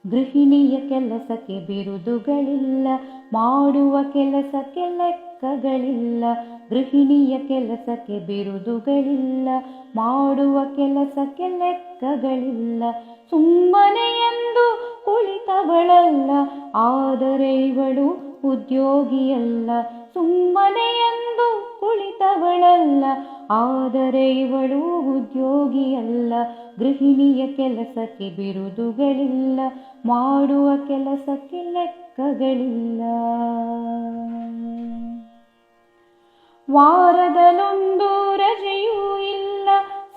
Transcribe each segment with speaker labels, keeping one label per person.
Speaker 1: ಗೃಹಿಣಿಯ ಕೆಲಸಕ್ಕೆ ಬಿರುದುಗಳಿಲ್ಲ, ಮಾಡುವ ಕೆಲಸಕ್ಕೆ ಲೆಕ್ಕಗಳಿಲ್ಲ. ಗೃಹಿಣಿಯ ಕೆಲಸಕ್ಕೆ ಬಿರುದುಗಳಿಲ್ಲ, ಮಾಡುವ ಕೆಲಸಕ್ಕೆ ಲೆಕ್ಕಗಳಿಲ್ಲ. ಸುಮ್ಮನೆ ಎಂದು ಕುಳಿತವಳಲ್ಲ, ಆದರೆ ಇವಳು ಉದ್ಯೋಗಿಯಲ್ಲ. ಸುಮ್ಮನೆ ಎಂದು ಕುಳಿತವಳಲ್ಲ, ಆದರೆ ಇವಳು ಉದ್ಯೋಗಿಯಲ್ಲ. ಗೃಹಿಣಿಯ ಕೆಲಸಕ್ಕೆ ಬಿರುದುಗಳಿಲ್ಲ, ಮಾಡುವ ಕೆಲಸಕ್ಕೆ ಲೆಕ್ಕಗಳಿಲ್ಲ. ವಾರದಲ್ಲೊಂದು ರಜೆಯೂ ಇಲ್ಲ,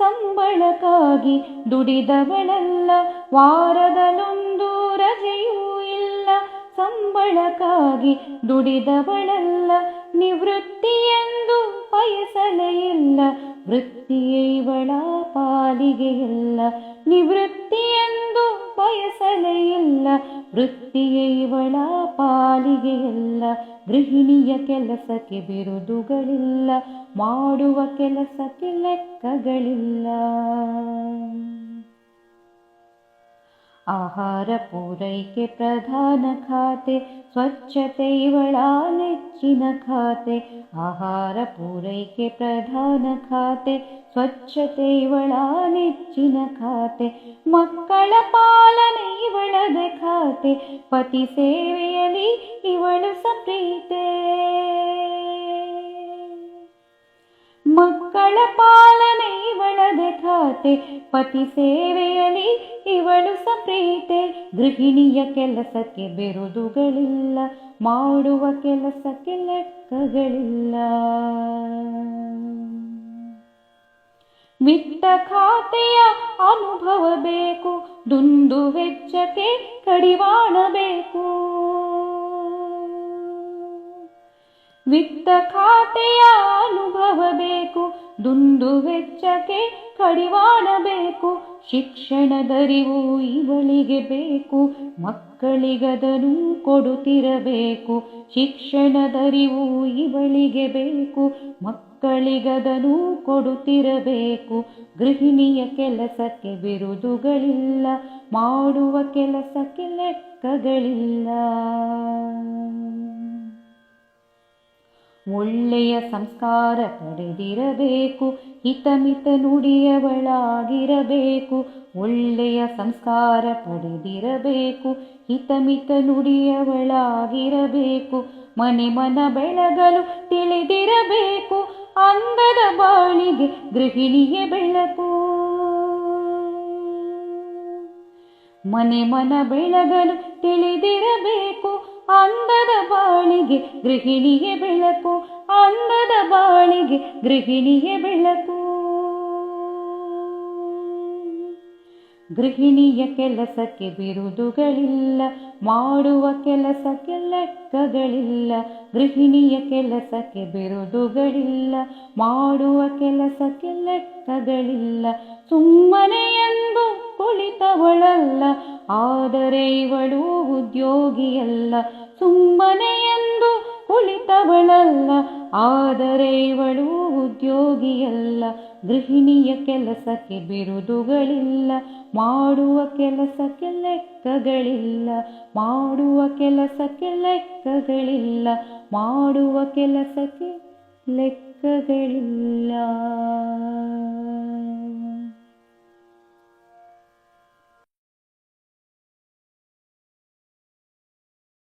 Speaker 1: ಸಂಬಳಕ್ಕಾಗಿ ದುಡಿದವಳಲ್ಲ. ವಾರದಲ್ಲೊಂದು ರಜೆಯೂ ಇಲ್ಲ, ಸಂಬಳಕ್ಕಾಗಿ ದುಡಿದವಳಲ್ಲ. ನಿವೃತ್ತಿ ಎಂದು ಬಯಸಲೇ ಇಲ್ಲ, ವೃತ್ತಿಯೇ ಇವಳ ಪಾಲಿಗೆ ಇಲ್ಲ. ನಿವೃತ್ತಿ ಎಂದು ಬಯಸಲೇ ಇಲ್ಲ, ವೃತ್ತಿಯೇ ಇವಳ ಪಾಲಿಗೆ ಇಲ್ಲ. ಗೃಹಿಣಿಯ ಕೆಲಸಕ್ಕೆ ಬಿರುದುಗಳಿಲ್ಲ, ಮಾಡುವ ಕೆಲಸಕ್ಕೆ ಲೆಕ್ಕಗಳಿಲ್ಲ. ಆಹಾರ ಪೂರೈಕೆ ಪ್ರಧಾನ ಖಾತೆ, ಸ್ವಚ್ಛತೆ ಇವಳ ನೆಚ್ಚಿನ ಖಾತೆ. ಆಹಾರ ಪೂರೈಕೆ ಪ್ರಧಾನ ಖಾತೆ, ಸ್ವಚ್ಛತೆ ಇವಳ ನೆಚ್ಚಿನ ಖಾತೆ. ಮಕ್ಕಳ ಪಾಲನೆ ಇವಳದೆ ಖಾತೆ, ಪತಿ ಸೇವೆಯಲ್ಲಿ ಇವಳು ಸಪ್ರೀತೆ. ಮಕ್ಕಳ ಪಾಲನೆ ಇವಳದೆ ಖಾತೆ, ಪತಿ ಸೇವೆಯಲ್ಲಿ ಇವಳು ಸಪ್ರೀತೆ. ಗೃಹಿಣಿಯ ಕೆಲಸಕ್ಕೆ ಬಿರುದುಗಳಿಲ್ಲ, ಮಾಡುವ ಕೆಲಸಕ್ಕೆ ಲೆಕ್ಕಗಳಿಲ್ಲ. ವಿತ್ತ ಖಾತೆಯ ಅನುಭವ ಬೇಕು, ದುಂದು ವೆಚ್ಚಕ್ಕೆ ಕಡಿವಾಣ ಬೇಕು. ವಿತ್ತ ಖಾತೆಯ ಅನುಭವ ಬೇಕು, ದುಂದು ವೆಚ್ಚಕ್ಕೆ ಕಡಿವಾಣ ಬೇಕು. ಶಿಕ್ಷಣದರಿವು ಇವಳಿಗೆ ಬೇಕು, ಮಕ್ಕಳಿಗದನ್ನು ಕೊಡುತ್ತಿರಬೇಕು. ಶಿಕ್ಷಣದರಿವು ಇವಳಿಗೆ ಬೇಕು, ಮಕ್ಕಳಿಗದನ್ನು ಕೊಡುತ್ತಿರಬೇಕು. ಗೃಹಿಣಿಯ ಕೆಲಸಕ್ಕೆ ಬಿರುದುಗಳಿಲ್ಲ, ಮಾಡುವ ಕೆಲಸಕ್ಕೆ ಲೆಕ್ಕಗಳಿಲ್ಲ. ಒಳ್ಳೆಯ ಸಂಸ್ಕಾರ ಪಡೆದಿರಬೇಕು, ಹಿತಮಿತ ನುಡಿಯವಳಾಗಿರಬೇಕು. ಒಳ್ಳೆಯ ಸಂಸ್ಕಾರ ಪಡೆದಿರಬೇಕು, ಹಿತಮಿತ ನುಡಿಯವಳಾಗಿರಬೇಕು. ಮನೆ ಮನ ಬೆಳಗಲು ತಿಳಿದಿರಬೇಕು, ಅಂದದ ಬಾಳಿಗೆ ಗೃಹಿಣಿಯೇ ಬೆಳಕು. ಮನೆ ಮನ ಬೆಳಗಲು ತಿಳಿದಿರಬೇಕು, ಅಂದದ ಬಾಳಿಗೆ ಗೃಹಿಣಿಯೇ ಬೆಳಕು. ಅಂದದ ಬಾಳಿಗೆ ಗೃಹಿಣಿಯೇ ಬೆಳಕು. ಗೃಹಿಣಿಯ ಕೆಲಸಕ್ಕೆ ಬಿರುದುಗಳಿಲ್ಲ, ಮಾಡುವ ಕೆಲಸಕ್ಕೆ ಲೆಕ್ಕಗಳಿಲ್ಲ. ಗೃಹಿಣಿಯ ಕೆಲಸಕ್ಕೆ ಬಿರುದುಗಳಿಲ್ಲ, ಮಾಡುವ ಕೆಲಸಕ್ಕೆ ಲೆಕ್ಕಗಳಿಲ್ಲ. ಸುಮ್ಮನೆ ಎಂದು ಕುಳಿತವಳಲ್ಲ, ಆದರೆ ಇವಳು ಉದ್ಯೋಗಿಯಲ್ಲ. ಸುಮ್ಮನೆ ಎಂದು ಕುಳಿತವಳಲ್ಲ, ಆದರೆ ಇವಳು ಉದ್ಯೋಗಿಯಲ್ಲ. ಗೃಹಿಣಿಯ ಕೆಲಸಕ್ಕೆ ಬಿರುದುಗಳಿಲ್ಲ, ಮಾಡುವ ಕೆಲಸಕ್ಕೆ ಲೆಕ್ಕಗಳಿಲ್ಲ. ಮಾಡುವ ಕೆಲಸಕ್ಕೆ ಲೆಕ್ಕಗಳಿಲ್ಲ, ಮಾಡುವ ಕೆಲಸಕ್ಕೆ ಲೆಕ್ಕಗಳಿಲ್ಲ.